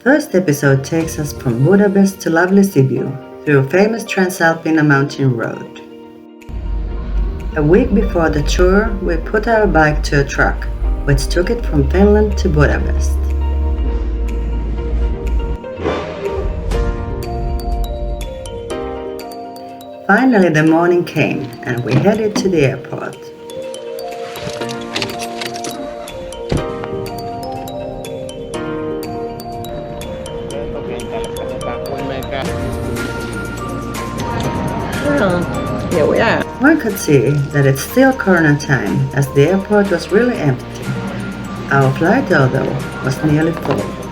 First episode takes us from Budapest to lovely Sibiu through a famous Transalpina mountain road. A week before the tour, we put our bike to a truck, which took it from Finland to Budapest. Finally the morning came and we headed to the airport. Here we are. One could see that it's still corona time as the airport was really empty. Our flight, although, was nearly full.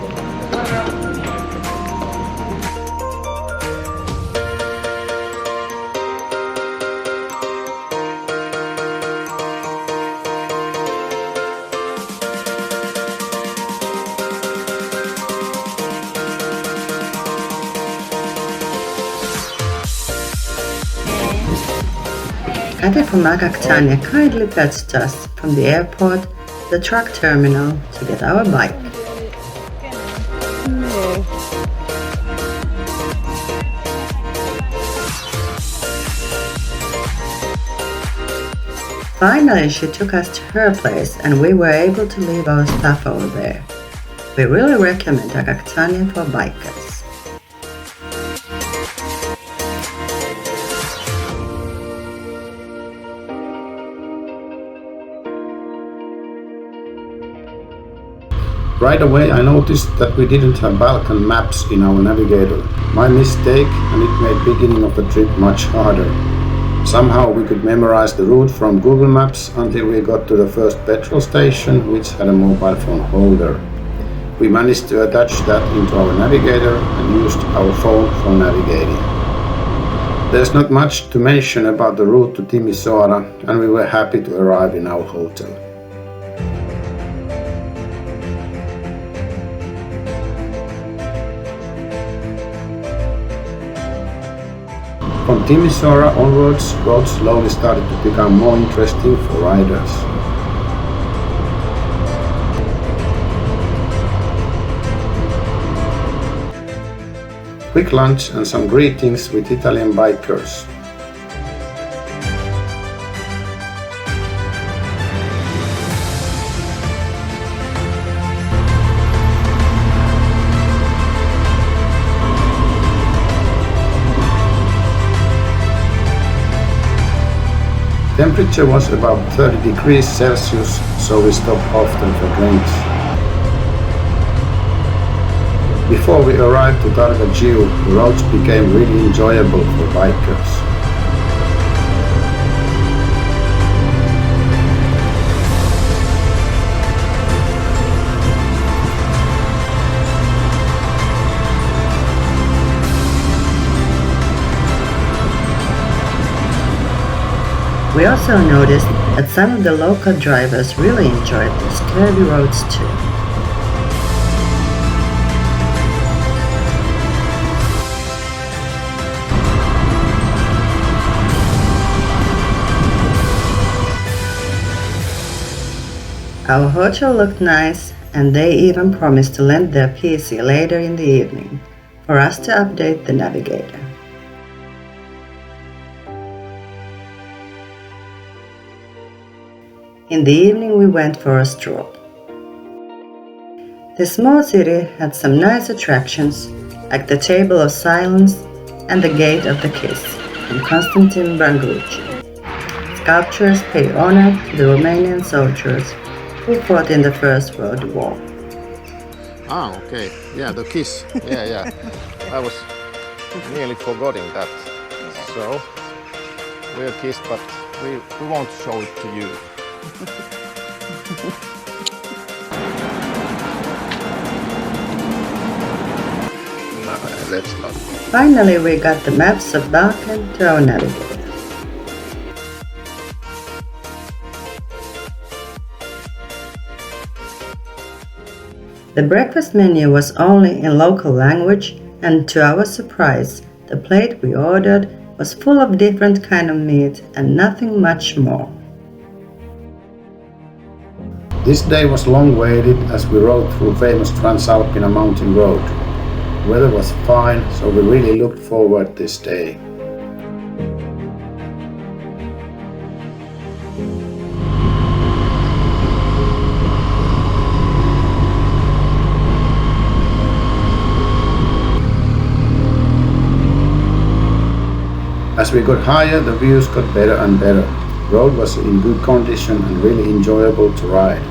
Kati from Tanya kindly fetched us from the airport to the truck terminal to get our bike. Finally, she took us to her place and we were able to leave our stuff over there. We really recommend Tanya for bikers. Right away I noticed that we didn't have Balkan maps in our navigator. My mistake, and it made beginning of the trip much harder. Somehow we could memorize the route from Google Maps until we got to the first petrol station, which had a mobile phone holder. We managed to attach that into our navigator and used our phone for navigating. There's not much to mention about the route to Timisoara, and we were happy to arrive in our hotel. From Timisoara onwards, roads slowly started to become more interesting for riders. Quick lunch and some greetings with Italian bikers. Temperature was about 30 degrees Celsius, so we stopped often for drinks. Before we arrived to Targagiu, the roads became really enjoyable for bikers. We also noticed that some of the local drivers really enjoyed these curvy roads too. Our hotel looked nice and they even promised to lend their PC later in the evening for us to update the navigator. In the evening we went for a stroll. The small city had some nice attractions like the Table of Silence and the Gate of the Kiss from Constantin Brangucci. Sculptures pay honor to the Romanian soldiers who fought in the First World War. Ah, okay. Yeah, the kiss. Yeah. I was nearly forgetting that. So, we'll kiss, but we won't show it to you. Let's not. Finally, we got the maps of Balkan to our navigator. The breakfast menu was only in local language, and to our surprise, the plate we ordered was full of different kind of meat and nothing much more. This day was long-awaited as we rode through famous Transalpina mountain road. Weather was fine, so we really looked forward this day. As we got higher, the views got better and better. The road was in good condition and really enjoyable to ride.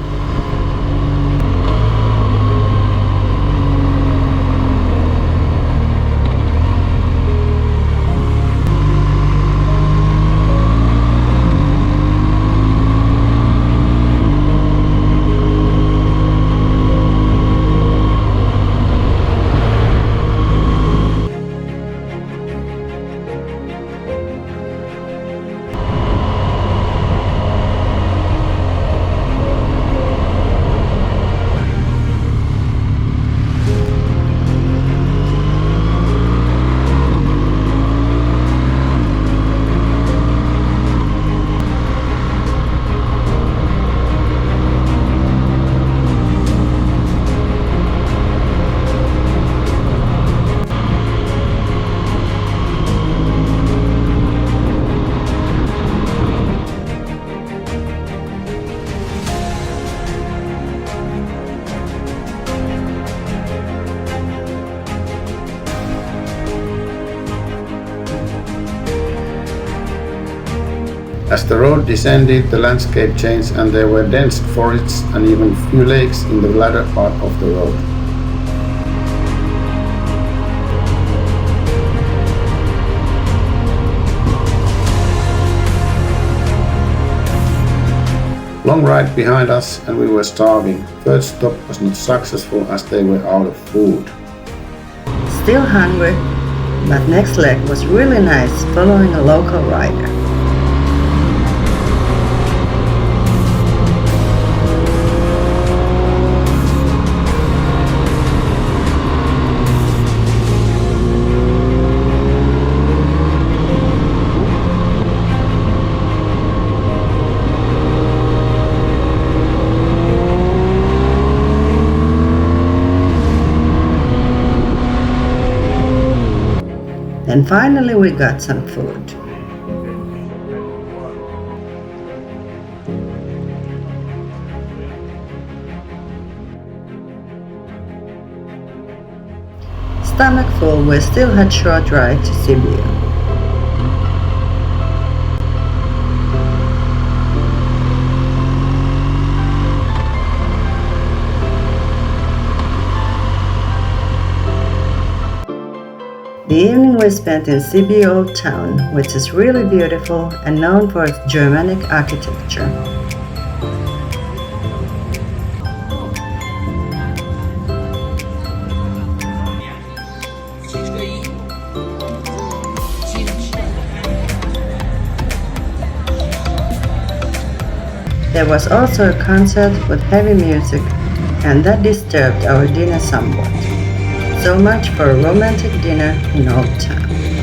As the road descended, the landscape changed and there were dense forests and even few lakes in the latter part of the road. Long ride behind us and we were starving. First stop was not successful as they were out of food. Still hungry, but next leg was really nice following a local rider. And finally we got some food. Stomach full, we still had short ride to Sibiu. The evening we spent in Sibiu Old Town, which is really beautiful and known for its Germanic architecture. There was also a concert with heavy music, and that disturbed our dinner somewhat. So much for a romantic dinner in Old Town.